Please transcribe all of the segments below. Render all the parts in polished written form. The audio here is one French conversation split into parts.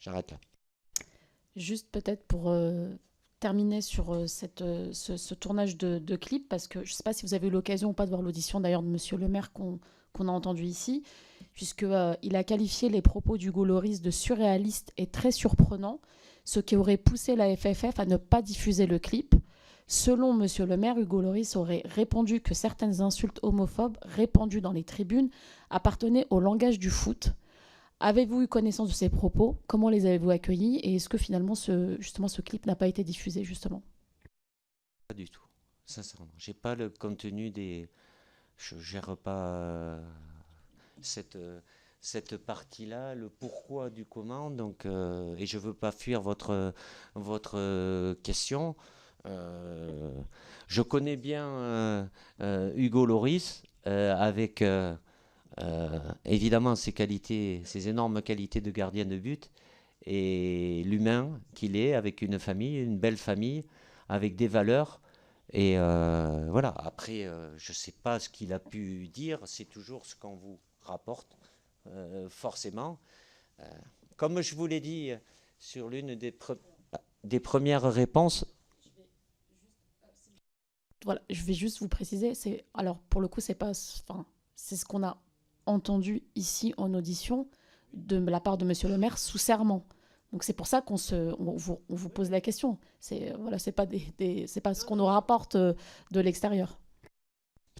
J'arrête là. Juste peut-être pour terminer sur ce tournage de clip, parce que je ne sais pas si vous avez eu l'occasion ou pas de voir l'audition d'ailleurs de Monsieur le maire qu'on a entendu ici, puisque il a qualifié les propos d'Hugo Loris de surréalistes et très surprenants, ce qui aurait poussé la FFF à ne pas diffuser le clip. Selon Monsieur le maire, Hugo Loris aurait répondu que certaines insultes homophobes répandues dans les tribunes appartenaient au langage du foot. Avez-vous eu connaissance de ces propos? Comment les avez-vous accueillis? Et est-ce que finalement, justement, ce clip n'a pas été diffusé, justement? Pas du tout. Sincèrement. J'ai pas le contenu des. Je gère pas cette, cette partie-là, le pourquoi du comment. Donc, et je veux pas fuir votre question. Euh, je connais bien Hugo Loris avec évidemment ses qualités, ses énormes qualités de gardien de but et l'humain qu'il est avec une famille, une belle famille, avec des valeurs. Et voilà, après, je ne sais pas ce qu'il a pu dire, c'est toujours ce qu'on vous rapporte, forcément. Euh, Comme je vous l'ai dit sur l'une des premières réponses, Voilà, je vais juste vous préciser. Alors, pour le coup, c'est pas, enfin, c'est ce qu'on a entendu ici en audition de la part de Monsieur le maire sous serment. Donc c'est pour ça on vous pose la question. Voilà, c'est pas c'est pas ce qu'on nous rapporte de l'extérieur.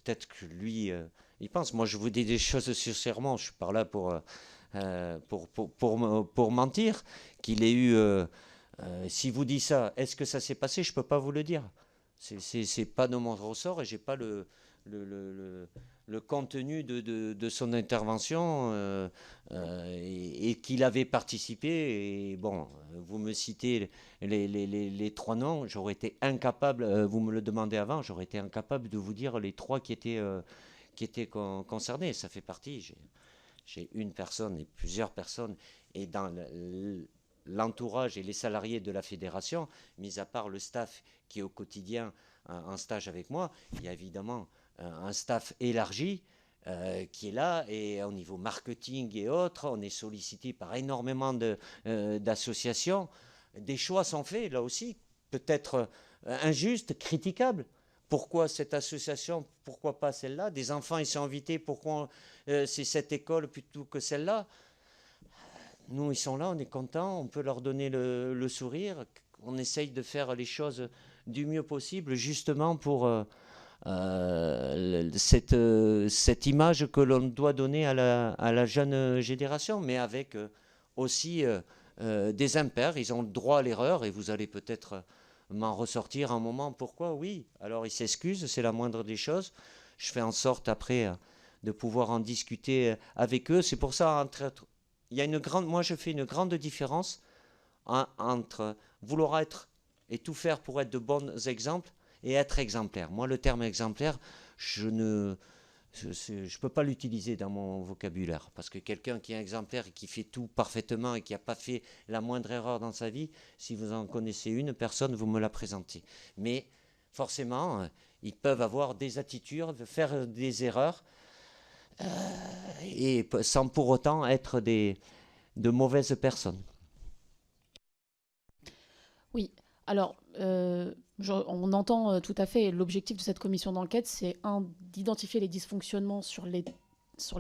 peut-être que lui, il pense. Moi, je vous dis des choses sincèrement, je suis pas là pour mentir. Qu'il ait eu. Si vous dites ça, est-ce que ça s'est passé? Je ne peux pas vous le dire. C'est pas de mon ressort et j'ai pas le, le, le- le contenu de son intervention et qu'il avait participé. Et bon, vous me citez les trois noms, j'aurais été incapable, vous me le demandez avant, j'aurais été incapable de vous dire les trois qui étaient concernés. Ça fait partie. J'ai une personne et plusieurs personnes et dans l'entourage et les salariés de la fédération, mis à part le staff qui est au quotidien en stage avec moi, il y a évidemment un staff élargi qui est là et au niveau marketing et autres, on est sollicité par énormément d'associations. Des choix sont faits là aussi, peut-être injustes, critiquables. Pourquoi cette association? Pourquoi pas celle-là? Des enfants, ils sont invités. Pourquoi c'est cette école plutôt que celle-là? Nous, ils sont là, on est contents, on peut leur donner le sourire. On essaye de faire les choses du mieux possible, justement pour cette image que l'on doit donner à la jeune génération, mais avec aussi des impairs. Ils ont le droit à l'erreur et vous allez peut-être m'en ressortir un moment. Pourquoi? Oui. Alors ils s'excusent, c'est la moindre des choses. Je fais en sorte après de pouvoir en discuter avec eux. C'est pour ça, il y a une grande, moi je fais une grande différence entre vouloir être et tout faire pour être de bons exemples et être exemplaire. Moi, le terme exemplaire, je ne je peux pas l'utiliser dans mon vocabulaire parce que quelqu'un qui est exemplaire et qui fait tout parfaitement et qui n'a pas fait la moindre erreur dans sa vie, si vous en connaissez une personne, vous me la présentez. Mais forcément, ils peuvent avoir des attitudes, faire des erreurs et sans pour autant être de mauvaises personnes. Oui. Alors, on entend tout à fait l'objectif de cette commission d'enquête, c'est d'identifier les dysfonctionnements sur les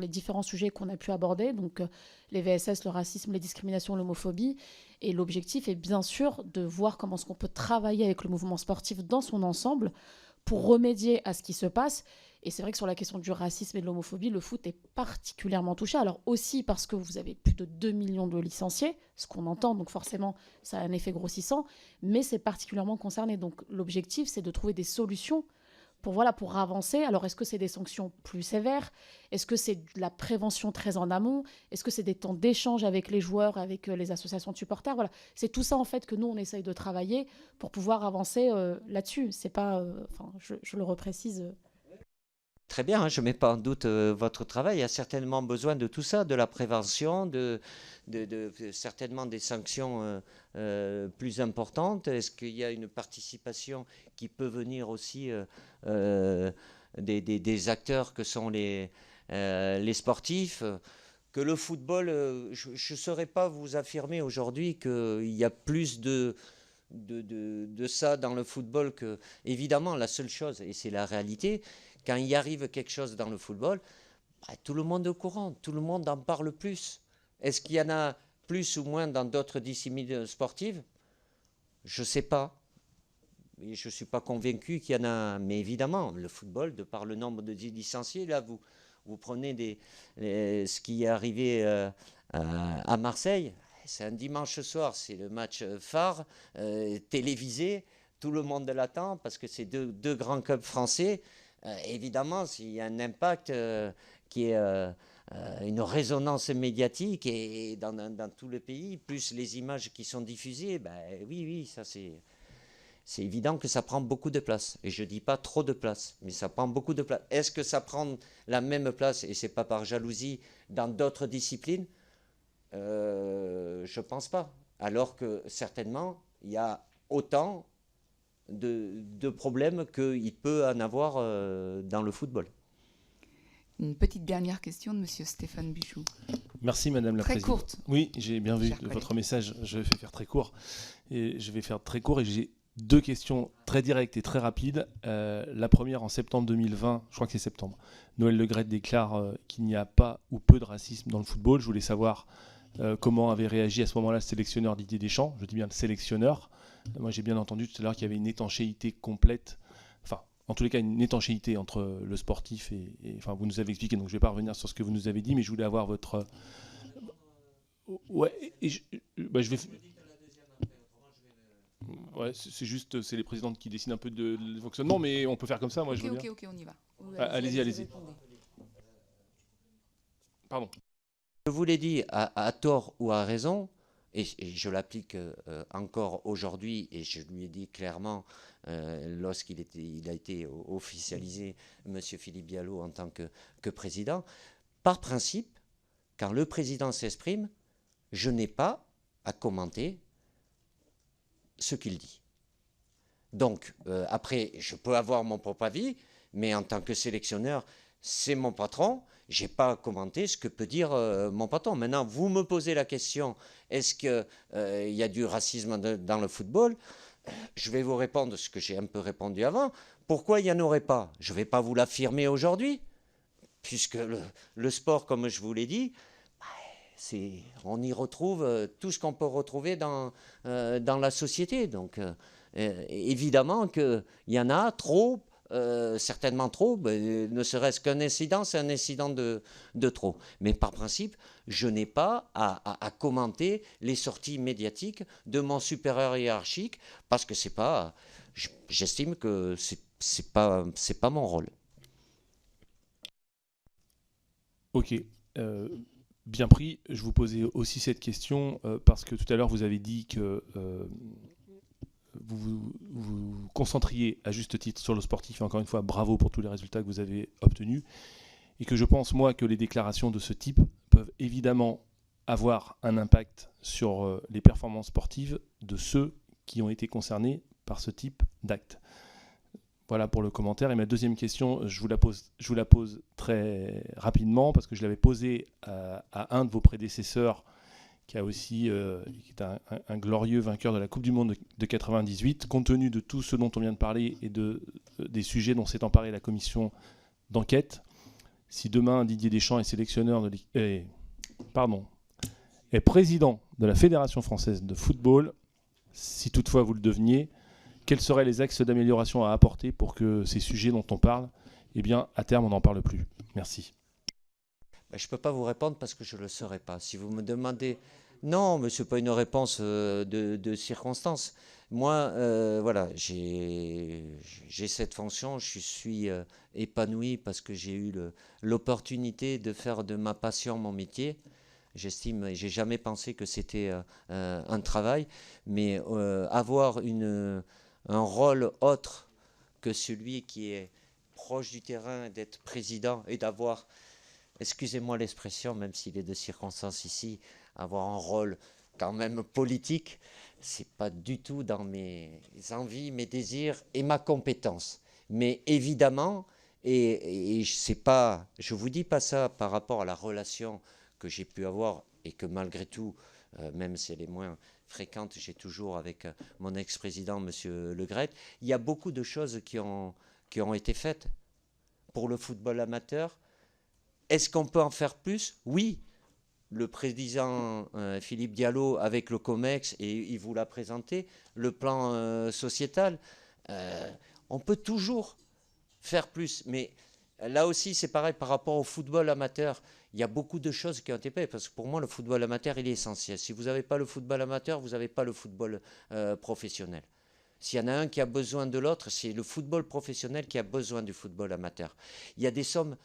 différents sujets qu'on a pu aborder, donc les VSS, le racisme, les discriminations, l'homophobie. Et l'objectif est bien sûr de voir comment est-ce qu'on peut travailler avec le mouvement sportif dans son ensemble pour remédier à ce qui se passe. Et c'est vrai que sur la question du racisme et de l'homophobie, le foot est particulièrement touché. Alors aussi parce que vous avez plus de 2 millions de licenciés, ce qu'on entend, donc forcément ça a un effet grossissant, mais c'est particulièrement concerné. Donc l'objectif, c'est de trouver des solutions pour, voilà, pour avancer. Alors, est-ce que c'est des sanctions plus sévères? Est-ce que c'est de la prévention très en amont? Est-ce que c'est des temps d'échange avec les joueurs, avec les associations de supporters? Voilà, c'est tout ça en fait que nous on essaye de travailler pour pouvoir avancer là-dessus. C'est pas, enfin, je le reprécise. Très bien, hein, je ne mets pas en doute votre travail. Il y a certainement besoin de tout ça, de la prévention, certainement des sanctions plus importantes. Est-ce qu'il y a une participation qui peut venir aussi euh, des acteurs que sont les sportifs? que le football, je ne saurais pas vous affirmer aujourd'hui qu'il y a plus de ça dans le football que, évidemment, la seule chose, et c'est la réalité, quand il arrive quelque chose dans le football, bah, tout le monde est au courant, tout le monde en parle plus. Est-ce qu'il y en a plus ou moins dans d'autres disciplines sportives? Je ne sais pas. Et je ne suis pas convaincu qu'il y en a. Mais évidemment, le football, de par le nombre de licenciés, là, vous prenez ce qui est arrivé à Marseille. C'est un dimanche soir, c'est le match phare, télévisé. Tout le monde l'attend parce que c'est deux grands clubs français. Évidemment, il y a un impact qui est une résonance médiatique et dans tout le pays, plus les images qui sont diffusées, ben, oui, ça c'est évident que ça prend beaucoup de place. Et je ne dis pas trop de place, mais ça prend beaucoup de place. Est-ce que ça prend la même place, et ce n'est pas par jalousie, dans d'autres disciplines? Je ne pense pas. Alors que certainement, il y a autant de problèmes qu'il peut en avoir dans le football. Une petite dernière question de Monsieur Stéphane Buchou. Merci Madame la Présidente. Très courte. Oui, j'ai bien vu votre message. Je vais faire très court. Et j'ai 2 questions très directes et très rapides. La première, en septembre 2020, je crois que c'est septembre, Noël Le Graët déclare qu'il n'y a pas ou peu de racisme dans le football. Je voulais savoir comment avait réagi à ce moment-là le sélectionneur Didier Deschamps. Je dis bien le sélectionneur. Moi, j'ai bien entendu tout à l'heure qu'il y avait une étanchéité complète, enfin, en tous les cas, une étanchéité entre le sportif et enfin, vous nous avez expliqué, donc je ne vais pas revenir sur ce que vous nous avez dit, mais je voulais avoir votre... Ouais, et je vais... Ouais, c'est juste, c'est les présidentes qui décident un peu de fonctionnement, mais on peut faire comme ça, moi je veux bien. Ok, on y va. Allez-y. Pardon. Je vous l'ai dit, à tort ou à raison, et je l'applique encore aujourd'hui, et je lui ai dit clairement lorsqu'il a été officialisé, M. Philippe Diallo en tant que président, par principe, quand le président s'exprime, je n'ai pas à commenter ce qu'il dit. Donc, après, je peux avoir mon propre avis, mais en tant que sélectionneur, c'est mon patron, je n'ai pas à commenter ce que peut dire mon patron. Maintenant, vous me posez la question, est-ce qu'il y a du racisme dans le football? Je vais vous répondre ce que j'ai un peu répondu avant. Pourquoi il n'y en aurait pas? Je ne vais pas vous l'affirmer aujourd'hui, puisque le sport, comme je vous l'ai dit, on y retrouve tout ce qu'on peut retrouver dans la société. Donc, évidemment qu'il y en a trop, certainement trop, ne serait-ce qu'un incident, c'est un incident de trop. Mais par principe, je n'ai pas à commenter les sorties médiatiques de mon supérieur hiérarchique, parce que c'est pas, j'estime que c'est pas mon rôle. Ok. Bien pris. Je vous posais aussi cette question parce que tout à l'heure vous avez dit que vous vous concentriez à juste titre sur le sportif, et encore une fois bravo pour tous les résultats que vous avez obtenus, et que je pense moi que les déclarations de ce type peuvent évidemment avoir un impact sur les performances sportives de ceux qui ont été concernés par ce type d'acte. Voilà pour le commentaire. Et ma deuxième question, je vous la pose très rapidement parce que je l'avais posée à un de vos prédécesseurs qui est un glorieux vainqueur de la Coupe du Monde de 98. Compte tenu de tout ce dont on vient de parler et des sujets dont s'est emparée la commission d'enquête, si demain Didier Deschamps est est président de la Fédération française de football, si toutefois vous le deveniez, quels seraient les axes d'amélioration à apporter pour que ces sujets dont on parle, eh bien, à terme, on n'en parle plus? Merci. Je ne peux pas vous répondre parce que je ne le saurais pas. Si vous me demandez... Non, mais ce n'est pas une réponse de circonstance. Moi, voilà, j'ai cette fonction, je suis épanoui parce que j'ai eu l'opportunité de faire de ma passion mon métier. J'estime, et j'ai jamais pensé que c'était un travail, mais avoir un rôle autre que celui qui est proche du terrain, d'être président et d'avoir, excusez-moi l'expression, même s'il est de circonstance ici, avoir un rôle quand même politique, c'est pas du tout dans mes envies, mes désirs et ma compétence. Mais évidemment, et c'est pas, je vous dis pas ça par rapport à la relation que j'ai pu avoir et que malgré tout, même si elle est moins fréquente, j'ai toujours avec mon ex-président, M. Le Gret, il y a beaucoup de choses qui ont été faites pour le football amateur. Est-ce qu'on peut en faire plus? Oui. Le président Philippe Diallo avec le COMEX, et il vous l'a présenté, le plan sociétal, on peut toujours faire plus. Mais là aussi, c'est pareil par rapport au football amateur. Il y a beaucoup de choses qui ont été faites, parce que pour moi, le football amateur, il est essentiel. Si vous n'avez pas le football amateur, vous n'avez pas le football professionnel. S'il y en a un qui a besoin de l'autre, c'est le football professionnel qui a besoin du football amateur. Il y a des sommes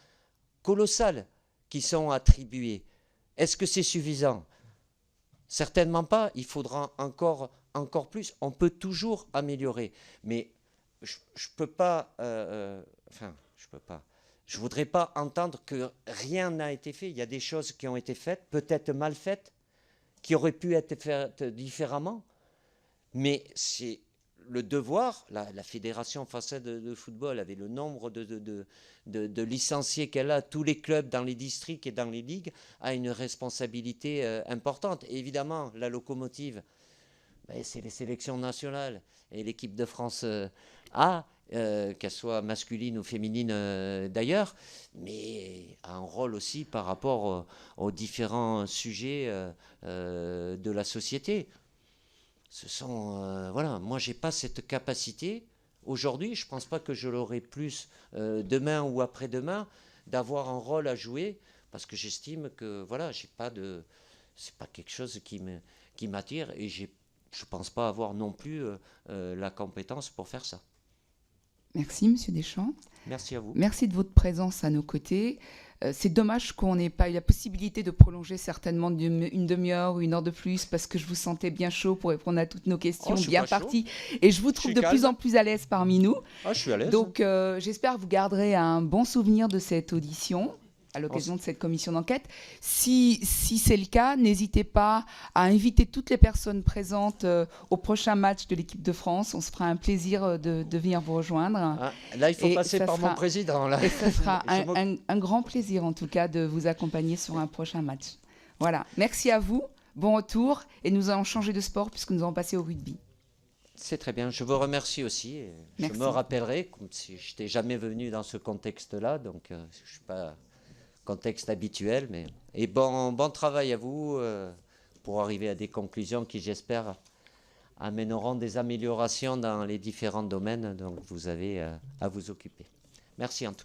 colossales qui sont attribuées. Est-ce que c'est suffisant? Certainement pas. Il faudra encore plus. On peut toujours améliorer. Mais je peux pas... je peux pas. Je voudrais pas entendre que rien n'a été fait. Il y a des choses qui ont été faites, peut-être mal faites, qui auraient pu être faites différemment. Mais c'est le devoir. La Fédération française de football, avec le nombre de licenciés qu'elle a, tous les clubs dans les districts et dans les ligues, a une responsabilité importante. Et évidemment, la locomotive, c'est les sélections nationales. Et l'équipe de France a, qu'elle soit masculine ou féminine d'ailleurs, mais a un rôle aussi par rapport aux différents sujets de la société. Ce sont, voilà, moi j'ai pas cette capacité aujourd'hui, je pense pas que je l'aurai plus demain ou après-demain, d'avoir un rôle à jouer, parce que j'estime que voilà, c'est pas quelque chose qui m'attire, et je pense pas avoir non plus la compétence pour faire ça. Merci, Monsieur Deschamps. Merci à vous. Merci de votre présence à nos côtés. C'est dommage qu'on n'ait pas eu la possibilité de prolonger certainement une demi-heure ou une heure de plus, parce que je vous sentais bien chaud pour répondre à toutes nos questions, bien parti. Et je vous trouve de plus en plus à l'aise parmi nous. Ah, je suis à l'aise. Donc, j'espère que vous garderez un bon souvenir de cette audition à l'occasion de cette commission d'enquête. Si c'est le cas, n'hésitez pas à inviter toutes les personnes présentes au prochain match de l'équipe de France. On se fera un plaisir de venir vous rejoindre. Ah, là, il faut passer par mon président. Là. Et ce sera un grand plaisir, en tout cas, de vous accompagner sur un prochain match. Voilà. Merci à vous. Bon retour. Et nous allons changer de sport puisque nous allons passer au rugby. C'est très bien. Je vous remercie aussi. Je me rappellerai, comme si je n'étais jamais venu dans ce contexte-là, donc je ne suis pas... contexte habituel, mais et bon travail à vous pour arriver à des conclusions qui, j'espère, amèneront des améliorations dans les différents domaines dont vous avez à vous occuper. Merci en tout cas.